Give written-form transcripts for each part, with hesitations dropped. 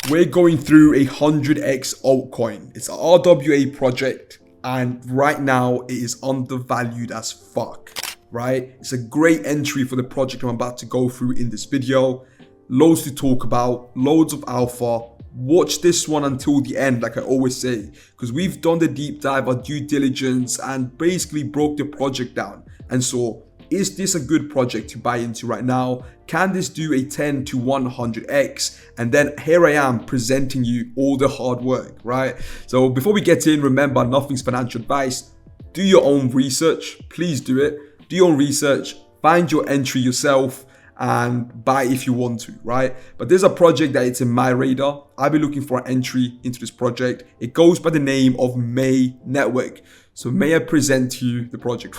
We're going through a 100x altcoin. It's an RWA project, and right now it is undervalued as fuck, right? It's a great entry for the project I'm about to go through in this video. Loads to talk about, loads of alpha. Watch this one until the end, like I always say, because we've done the deep dive, our due diligence, and basically broke the project down. And so, is this a good project to buy into right now? Can this do a 10 to 100x? And then here I am presenting you all the hard work, right? So before we get in, remember, nothing's financial advice. Do your own research. Please do it. Do your own research. Find your entry yourself and buy if you want to, right? But there's a project that it's in my radar. I'll be looking for an entry into this project. It goes by the name of May Network. So may I present to you the project?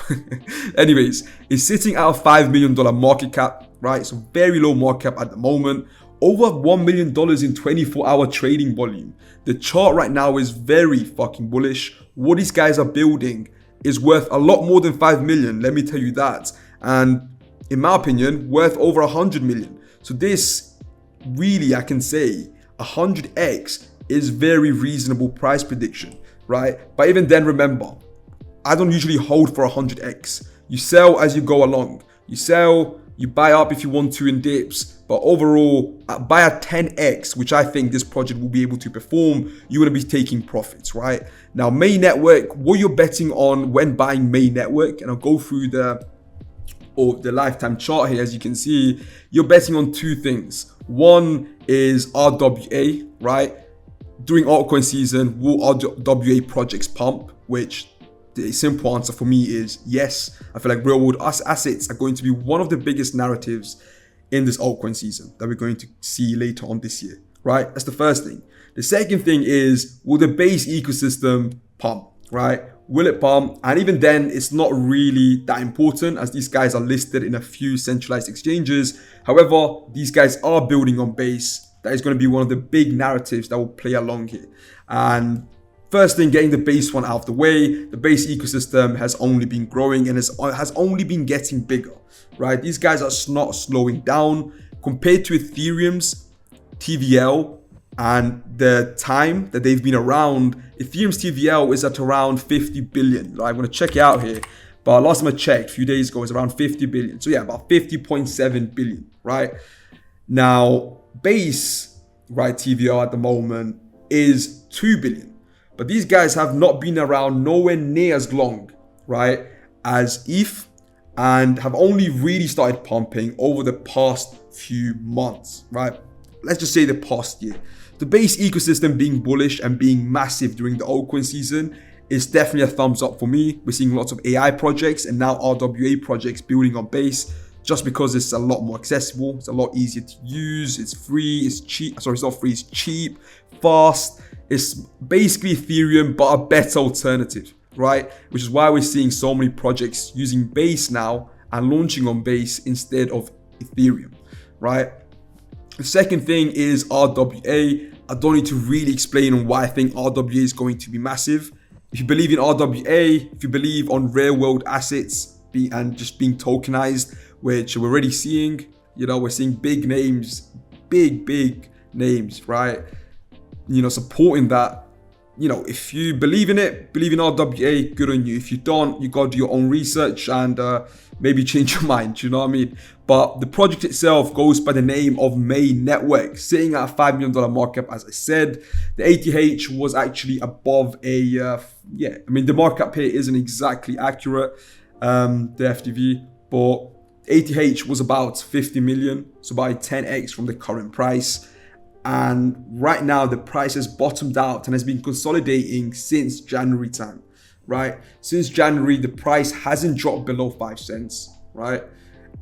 Anyways, it's sitting at a $5 million market cap, right? So very low market cap at the moment. Over $1 million in 24-hour trading volume. The chart right now is very fucking bullish. What these guys are building is worth a lot more than 5 million, let me tell you that. And in my opinion, worth over 100 million. So this really, I can say 100x is very reasonable price prediction, right? But even then, remember, I don't usually hold for 100x. You sell as you go along. You sell, you buy up if you want to in dips, but overall, buy a 10x, which I think this project will be able to perform. You're going to be taking profits, right? Now, May Network, what you're betting on when buying May Network, and I'll go through the lifetime chart here. As you can see, you're betting on two things. One is RWA, right? During altcoin season, will RWA projects pump? Which the simple answer for me is yes. I feel like real world assets are going to be one of the biggest narratives in this altcoin season that we're going to see later on this year, right? That's the first thing. The second thing is, will the base ecosystem pump, right? Will it pump? And even then, it's not really that important as these guys are listed in a few centralized exchanges. However, these guys are building on base. That is going to be one of the big narratives that will play along here. And first thing, getting the base one out of the way, the base ecosystem has only been growing and has only been getting bigger, right? These guys are not slowing down compared to Ethereum's TVL and the time that they've been around. Ethereum's TVL is at around 50 billion, right? I'm going to check it out here. But last time I checked, a few days ago, it was around 50 billion. So yeah, about 50.7 billion, right? Now, base, right, TVL at the moment is 2 billion. But these guys have not been around nowhere near as long, right, as ETH, and have only really started pumping over the past few months, right? Let's just say the past year. The base ecosystem being bullish and being massive during the altcoin season is definitely a thumbs up for me. We're seeing lots of AI projects and now RWA projects building on base just because it's a lot more accessible. It's a lot easier to use. It's free. It's cheap. Sorry, it's not free. It's cheap, fast. It's basically Ethereum, but a better alternative, right? Which is why we're seeing so many projects using base now and launching on base instead of Ethereum, right? The second thing is RWA. I don't need to really explain on why I think RWA is going to be massive. If you believe in RWA, if you believe on real world assets and just being tokenized, which we're already seeing, we're seeing big names, big names, right? Supporting that. If you believe in it, believe in RWA, good on you. If you don't, you got to do your own research and maybe change your mind, you know what I mean? But the project itself goes by the name of May Network, sitting at a $5 million market cap, as I said. The ATH was actually above the market cap here isn't exactly accurate, the FDV, but ATH was about 50 million, so about 10x from the current price. And right now, the price has bottomed out and has been consolidating since January time, right? Since January, the price hasn't dropped below 5 cents, right?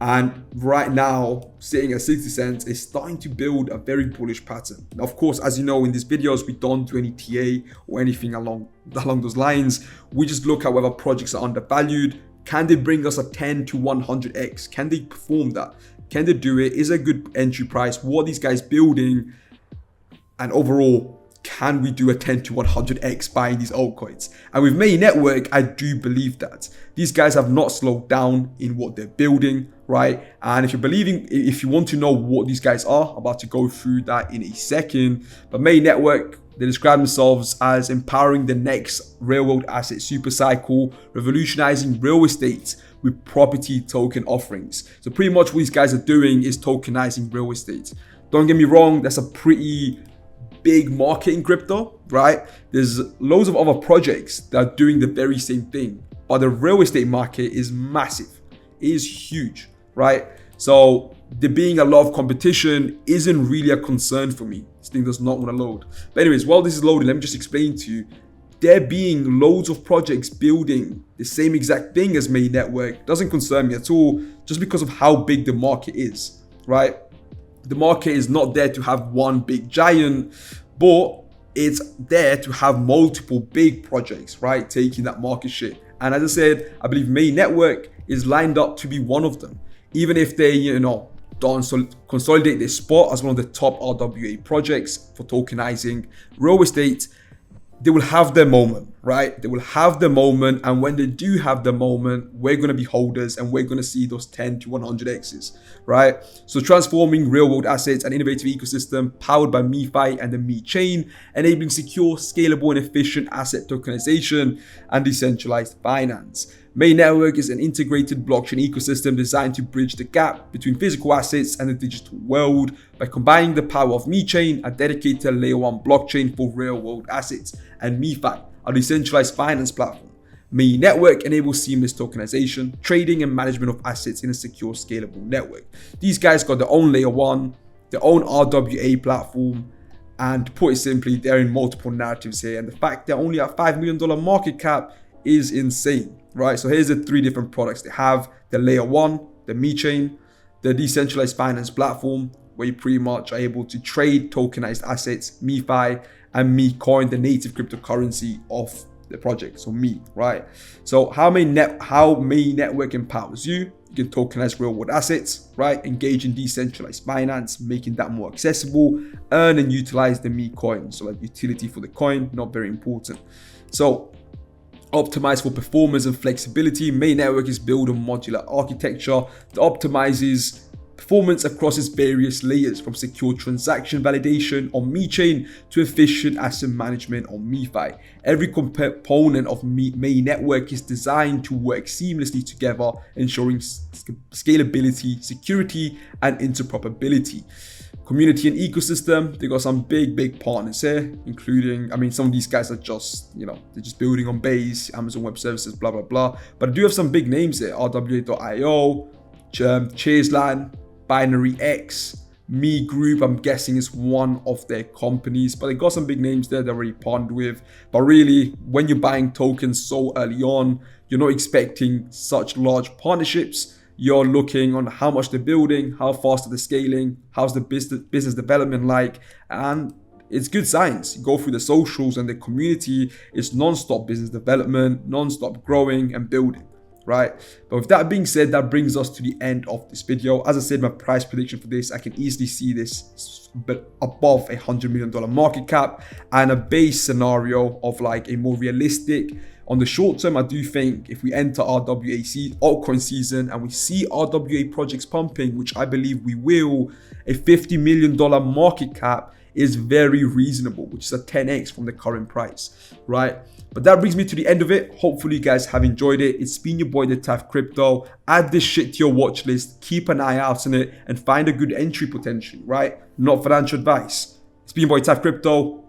And right now, sitting at 60 cents, is starting to build a very bullish pattern. Now, of course, as you know, in these videos, we don't do any TA or anything along those lines. We just look at whether projects are undervalued. Can they bring us a 10 to 100x? Can they perform that? Can they do it? Is it a good entry price? What are these guys building? And overall, can we do a 10 to 100x buying these altcoins? And with May Network, I do believe that. These guys have not slowed down in what they're building. right? And if you want to know what these guys are, I'm about to go through that in a second. But May Network, they describe themselves as empowering the next real-world asset super cycle, revolutionizing real estate with property token offerings. So pretty much what these guys are doing is tokenizing real estate. Don't get me wrong, that's a pretty big market in crypto, right? There's loads of other projects that are doing the very same thing, but the real estate market is massive. It is huge, right? So there being a lot of competition isn't really a concern for me. This thing does not want to load. But anyways, while this is loading, let me just explain to you. There being loads of projects building the same exact thing as May Network doesn't concern me at all, just because of how big the market is, right? The market is not there to have one big giant, but it's there to have multiple big projects, right? Taking that market share. And as I said, I believe May Network is lined up to be one of them. Even if they, don't consolidate their spot as one of the top RWA projects for tokenizing real estate, they will have their moment, right? They will have the moment, and when they do have the moment, we're going to be holders and we're going to see those 10 to 100x's, right? So transforming real-world assets and innovative ecosystem powered by MeFi and the Me chain, enabling secure, scalable, and efficient asset tokenization and decentralized finance. May Network is an integrated blockchain ecosystem designed to bridge the gap between physical assets and the digital world by combining the power of Me chain, a dedicated layer 1 blockchain for real-world assets, and MeFi, a decentralized finance platform. May Network enables seamless tokenization, trading, and management of assets in a secure, scalable network. These guys got their own layer 1, their own RWA platform, and to put it simply, they're in multiple narratives here. And the fact they're only at $5 million market cap is insane, right? So here's the 3 different products they have: the layer 1, the Me chain, the decentralized finance platform, where you pretty much are able to trade tokenized assets, MeFi, and MeCoin, the native cryptocurrency of the project. So Me, right? So how May Network empowers you. You can tokenize real world assets, right? Engage in decentralized finance, making that more accessible, earn and utilize the MeCoin. So like utility for the coin, not very important. So optimized for performance and flexibility, May Network is built on modular architecture that optimizes performance across its various layers, from secure transaction validation on Me chain to efficient asset management on MeFi. Every component of May Network is designed to work seamlessly together, ensuring scalability, security, and interoperability. Community and ecosystem, they got some big partners here, including, some of these guys are just, they're just building on Base, Amazon Web Services, blah, blah, blah. But I do have some big names here: RWA.io, Chairsland, Binary X, Me Group, I'm guessing is one of their companies, but they got some big names there they're already partnered with. But really, when you're buying tokens so early on, you're not expecting such large partnerships. You're looking on how much they're building, how fast are they scaling, how's the business development like, and it's good science. You go through the socials and the community, it's non-stop business development, non-stop growing and building, right? But with that being said, that brings us to the end of this video. As I said, my price prediction for this, I can easily see this above $100 million market cap, and a base scenario of like a more realistic. On the short term, I do think if we enter RWA altcoin season and we see RWA projects pumping, which I believe we will, a $50 million market cap is very reasonable, which is a 10x from the current price, right? But that brings me to the end of it. Hopefully you guys have enjoyed it. It's been your boy, the Taf Crypto. Add this shit to your watch list, keep an eye out on it, and find a good entry potentially, right? Not financial advice. It's been your boy, Taf Crypto.